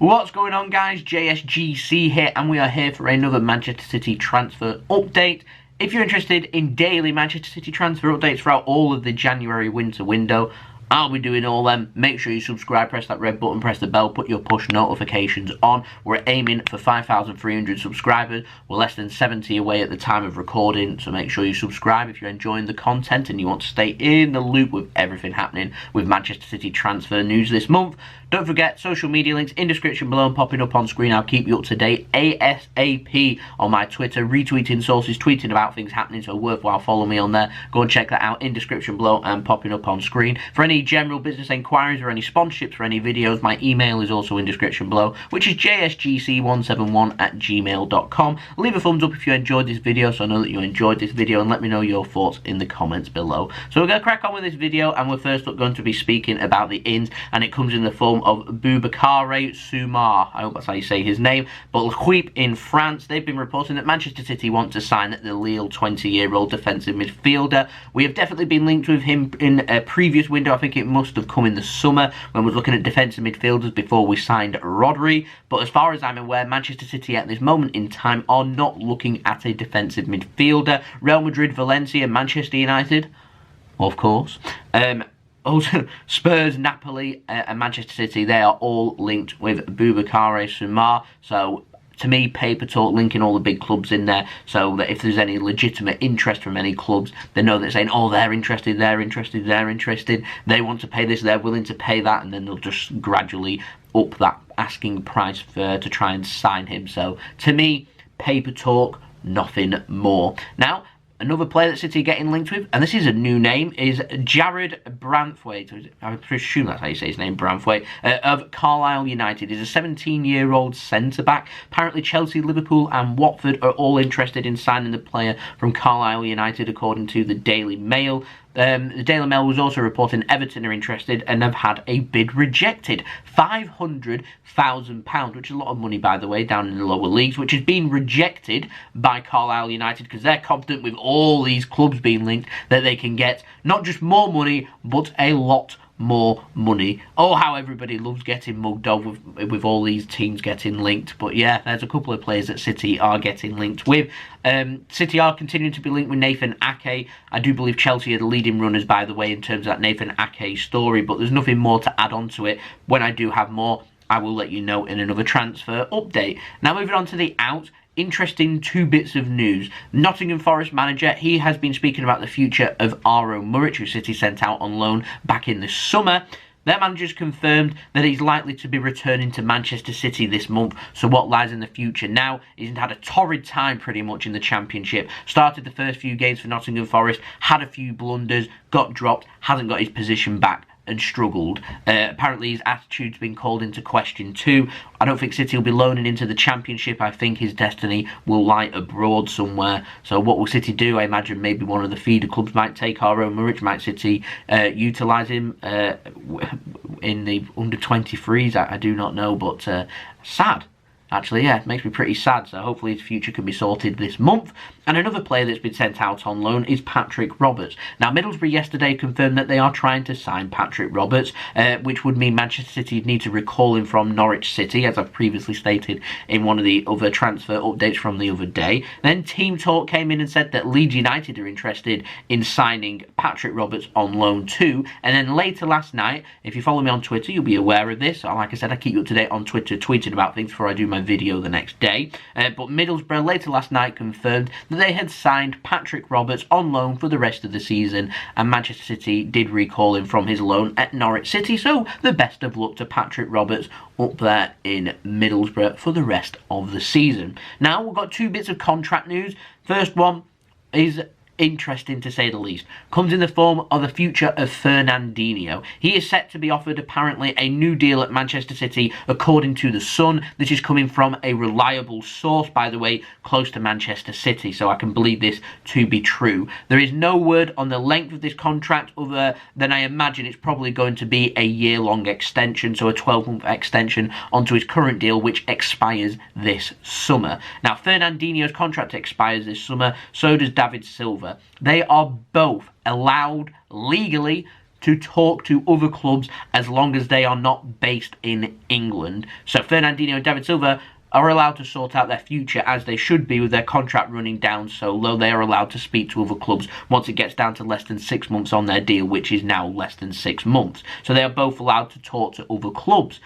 What's going on, guys? JSGC here, and we are here for another Manchester City transfer update. If you're interested in daily Manchester City transfer updates throughout all of the January winter window, I'll be doing all them. Make sure you subscribe, press that red button, press the bell, put your push notifications on. We're aiming for 5,300 subscribers. We're less than 70 away at the time of recording, so make sure you subscribe if you're enjoying the content and you want to stay in the loop with everything happening with Manchester City transfer news this month. Don't forget, social media links in description below and popping up on screen. I'll keep you up to date ASAP on my Twitter, retweeting sources, tweeting about things happening, so worthwhile follow me on there. Go and check that out in description below and popping up on screen. For any general business enquiries or any sponsorships for any videos, my email is also in description below, which is jsgc171@gmail.com. Leave a thumbs up if you enjoyed this video, so I know that you enjoyed this video, and let me know your thoughts in the comments below. So we're going to crack on with this video, and we're first up going to be speaking about the ins, and it comes in the form of Boubakary Soumare. I hope that's how you say his name. But L'Equipe in France, they've been reporting that Manchester City want to sign the Lille 20-year-old defensive midfielder. We have definitely been linked with him in a previous window. I think it must have come in the summer when we were looking at defensive midfielders before we signed Rodri. But as far as I'm aware, Manchester City at this moment in time are not looking at a defensive midfielder. Real Madrid, Valencia, Manchester United, of course. Also, Spurs, Napoli, and Manchester City, they are all linked with Boubakary Soumare. So, to me, paper talk, linking all the big clubs in there, so that if there's any legitimate interest from any clubs, they know they're saying, oh, they're interested, they want to pay this, they're willing to pay that, and then they'll just gradually up that asking price to try and sign him. So, to me, paper talk, nothing more. Now, another player that City are getting linked with, and this is a new name, is Jarrad Branthwaite. I presume that's how you say his name, Branthwaite, of Carlisle United. He's a 17-year-old centre-back. Apparently Chelsea, Liverpool and Watford are all interested in signing the player from Carlisle United, according to the Daily Mail. The Daily Mail was also reporting Everton are interested and have had a bid rejected. £500,000, which is a lot of money, by the way, down in the lower leagues, which has been rejected by Carlisle United because they're confident with all these clubs being linked that they can get not just more money, but a lot more money. Oh, how everybody loves getting mugged off with all these teams getting linked. But yeah, there's a couple of players that City are getting linked with. City are continuing to be linked with Nathan Ake. I do believe Chelsea are the leading runners, by the way, in terms of that Nathan Ake story, but there's nothing more to add on to it. When I do have more, I will let you know in another transfer update. Now, moving on to the out. Interesting two bits of news. Nottingham Forest manager, he has been speaking about the future of Aro Muric, who City sent out on loan back in the summer. Their manager's confirmed that he's likely to be returning to Manchester City this month, so what lies in the future now? He's had a torrid time pretty much in the Championship. Started the first few games for Nottingham Forest, had a few blunders, got dropped, hasn't got his position back and struggled. Apparently his attitude's been called into question too. I don't think City will be loaning into the Championship. I think his destiny will lie abroad somewhere. So what will City do? I imagine maybe one of the feeder clubs might take Aro Muric. Might City utilise him in the under-23s? I do not know, but sad. Actually, yeah, it makes me pretty sad, so hopefully his future can be sorted this month. And another player that's been sent out on loan is Patrick Roberts. Now, Middlesbrough yesterday confirmed that they are trying to sign Patrick Roberts, which would mean Manchester City need to recall him from Norwich City, as I've previously stated in one of the other transfer updates from the other day. Then Team Talk came in and said that Leeds United are interested in signing Patrick Roberts on loan too. And then later last night, if you follow me on Twitter, you'll be aware of this. Like I said, I keep you up to date on Twitter, tweeting about things before I do my video the next day. But Middlesbrough later last night confirmed that they had signed Patrick Roberts on loan for the rest of the season, and Manchester City did recall him from his loan at Norwich City, so the best of luck to Patrick Roberts up there in Middlesbrough for the rest of the season. Now, we've got two bits of contract news. First one is interesting to say the least. Comes in the form of the future of Fernandinho. He is set to be offered apparently a new deal at Manchester City, according to The Sun. This is coming from a reliable source, by the way, close to Manchester City, so I can believe this to be true. There is no word on the length of this contract other than I imagine it's probably going to be a year-long extension, so a 12-month extension onto his current deal, which expires this summer. Now, Fernandinho's contract expires this summer, so does David Silva. They are both allowed legally to talk to other clubs as long as they are not based in England. So Fernandinho and David Silva are allowed to sort out their future as they should be with their contract running down so low. They are allowed to speak to other clubs once it gets down to less than 6 months on their deal, which is now less than 6 months. So they are both allowed to talk to other clubs.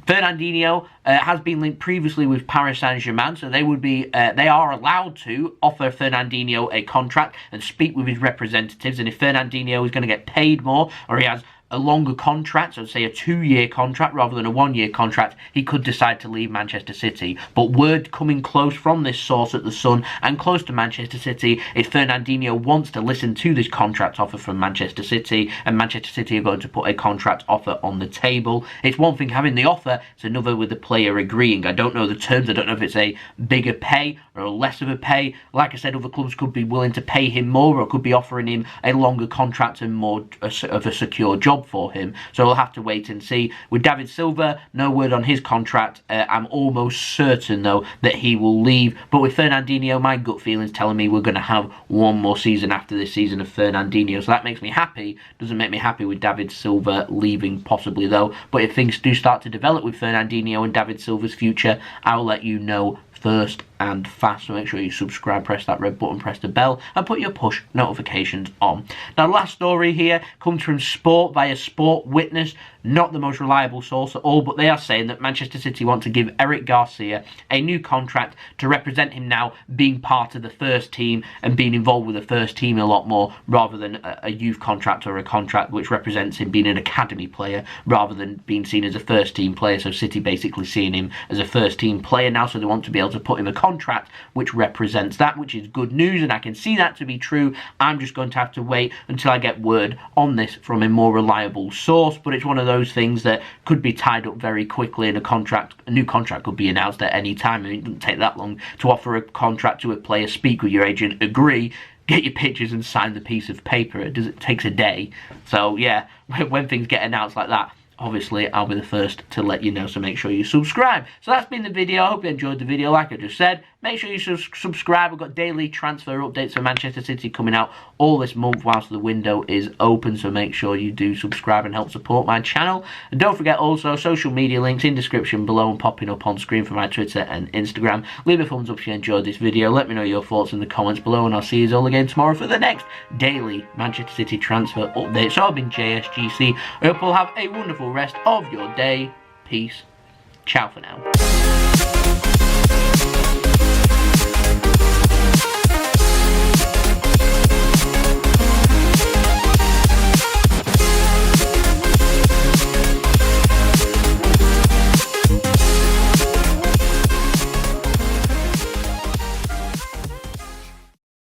Fernandinho has been linked previously with Paris Saint-Germain, so they are allowed to offer Fernandinho a contract and speak with his representatives. And if Fernandinho is going to get paid more, or he has a longer contract, so say a 2-year contract rather than a 1-year contract, he could decide to leave Manchester City. But word coming close from this source at The Sun and close to Manchester City is Fernandinho wants to listen to this contract offer from Manchester City, and Manchester City are going to put a contract offer on the table. It's one thing having the offer, it's another with the player agreeing. I don't know the terms, I don't know if it's a bigger pay or a less of a pay. Like I said, other clubs could be willing to pay him more or could be offering him a longer contract and more of a secure job for him. So we'll have to wait and see. With David Silva, no word on his contract. I'm almost certain though that he will leave. But with Fernandinho, my gut feeling's telling me we're going to have one more season after this season of Fernandinho. So that makes me happy. Doesn't make me happy with David Silva leaving possibly though. But if things do start to develop with Fernandinho and David Silva's future, I'll let you know first and fast. So make sure you subscribe, press that red button, press the bell and put your push notifications on. Now the last story here comes from Sport via Sport Witness, not the most reliable source at all, but they are saying that Manchester City want to give Eric Garcia a new contract to represent him now being part of the first team and being involved with the first team a lot more rather than a youth contract or a contract which represents him being an academy player rather than being seen as a first team player. So City basically seeing him as a first team player now, so they want to be able to put him a contract which represents that, which is good news, and I can see that to be true. I'm just going to have to wait until I get word on this from a more reliable source, but it's one of those things that could be tied up very quickly, and a new contract could be announced at any time. I mean, it doesn't take that long to offer a contract to a player, speak with your agent, agree, get your pictures and sign the piece of paper. It takes a day. So yeah, when things get announced like that, obviously I'll be the first to let you know, so make sure you subscribe. So that's been the video. I hope you enjoyed the video. Like I just said, make sure you subscribe. We've got daily transfer updates for Manchester City coming out all this month whilst the window is open, so make sure you do subscribe and help support my channel. And don't forget also social media links in description below and popping up on screen for my Twitter and Instagram. Leave a thumbs up if you enjoyed this video. Let me know your thoughts in the comments below, and I'll see you all again tomorrow for the next daily Manchester City transfer update. So I've been JSGC. I hope you'll have a wonderful rest of your day. Peace. Ciao for now.